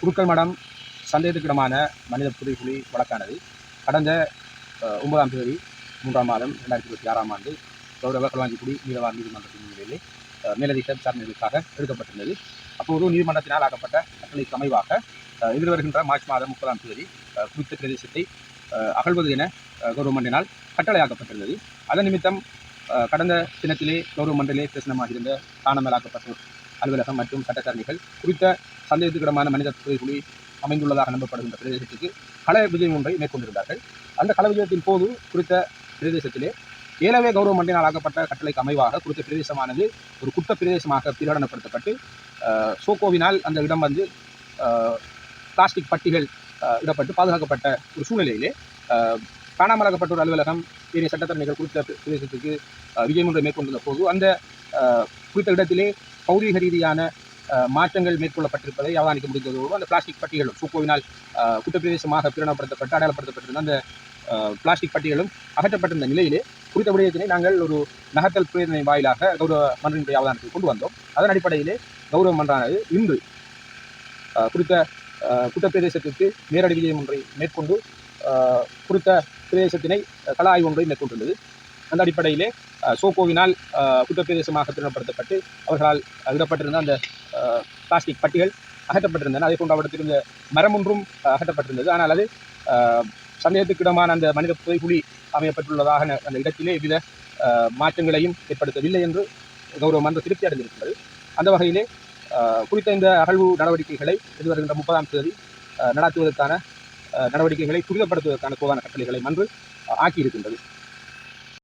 குருக்கள் மடம் சந்தேகத்துக்கிடமான மனித புதைகுழி வழக்கானது கடந்த 9ஆம் தேதி 3ஆம் மாதம் 2026ஆம் ஆண்டு கௌரவ களுவாஞ்சிக்குடி நீதவான் நீதிமன்றத்தின் முன்னிலையிலே மேலதிக விசாரணைகளுக்காக எடுக்கப்பட்டிருந்தது. அப்போது நீதிமன்றத்தினால் ஆக்கப்பட்ட கட்டளைக்கு அமைவாக எதிர்வருகின்ற மார்ச் மாதம் 30ஆம் தேதி குறித்த பிரதேசத்தை அகழ்வது என கௌரவ மன்றினால் கட்டளையாக்கப்பட்டிருந்தது. அதன் நிமித்தம் கடந்த தினத்திலே கௌரவ மன்றிலே பிரசனமாக இருந்த காணாமலாக்கப்பட்டோர் அலுவலகம் மற்றும் சட்டத்தரணிகள் குறித்த சந்தேகத்துக்கிடமான மனித புதைகுழி அமைந்துள்ளதாக நம்பப்படுகின்ற பிரதேசத்துக்கு கள விஜயம் ஒன்றை மேற்கொண்டிருந்தார்கள். அந்த கள விஜயத்தின் போது குறித்த பிரதேசத்திலே ஏலவே கௌரவ மன்றினால் ஆக்கப்பட்ட கட்டளைக்கு அமைவாக குறித்த பிரதேசமானது ஒரு குற்ற பிரதேசமாக பிரகடனப்படுத்தப்பட்டு சோகோவினால் அந்த இடம் வந்து பிளாஸ்டிக் பட்டிகள் இடப்பட்டு பாதுகாக்கப்பட்ட ஒரு சூழ்நிலையிலே காணாமலாக்கப்பட்டோர் அலுவலகம் ஏனைய சட்டத்தரணிகள் குறித்த பிரதேசத்துக்கு விஜயம் ஒன்றை மேற்கொண்டிருந்த போது அந்த குறித்த இடத்திலே பௌதீக ரீதியான மாற்றங்கள் மேற்கொள்ளப்பட்டிருப்பதை அவதானிக்க முடிந்ததோடு அந்த பிளாஸ்டிக் பட்டிகளும் சூக்கோவினால் குற்றப்பிரதேசமாக பிரகடனப்படுத்தப்பட்டு அடையாளப்படுத்தப்பட்டிருந்த அந்த பிளாஸ்டிக் பட்டிகளும் அகற்றப்பட்டிருந்த நிலையிலே குறித்த விடயத்தினை நாங்கள் ஒரு நகர்த்தல் பிரேரணை வாயிலாக கௌரவ மன்றினுடைய அவதானத்தை கொண்டு வந்தோம். அதன் அடிப்படையிலே கௌரவ மன்றானது இன்று குறித்த குற்றப்பிரதேசத்திற்கு நேரடி விஜயம் ஒன்றை மேற்கொண்டு குறித்த பிரதேசத்தினை கள ஆய்வு ஒன்றை மேற்கொண்டுள்ளது. அந்த அடிப்படையிலே சோகோவினால் குற்றப்பிரதேசமாக பிரகடனப்படுத்தப்பட்டு அவர்களால் இடப்பட்டிருந்த அந்த பிளாஸ்டிக் பட்டிகள் அகற்றப்பட்டிருந்தன. அதே போன்று அவற்றிருந்த மரம் ஒன்றும் அகற்றப்பட்டிருந்தது. ஆனால் அது சந்தேகத்துக்கிடமான அந்த மனித புதைகுழி அமையப்பட்டுள்ளதாக அந்த இடத்திலே எவ்வித மாற்றங்களையும் ஏற்படுத்தவில்லை என்று கௌரவ மன்றம் திருப்தி அடைந்திருக்கிறது. அந்த வகையிலே குறித்த இந்த அகழ்வு நடவடிக்கைகளை எதிர்வருகின்ற 30ஆம் தேதி நடாத்துவதற்கான நடவடிக்கைகளை துரிதப்படுத்துவதற்கான கோதான கட்டளைகளை மன்று ஆக்கியிருக்கின்றது.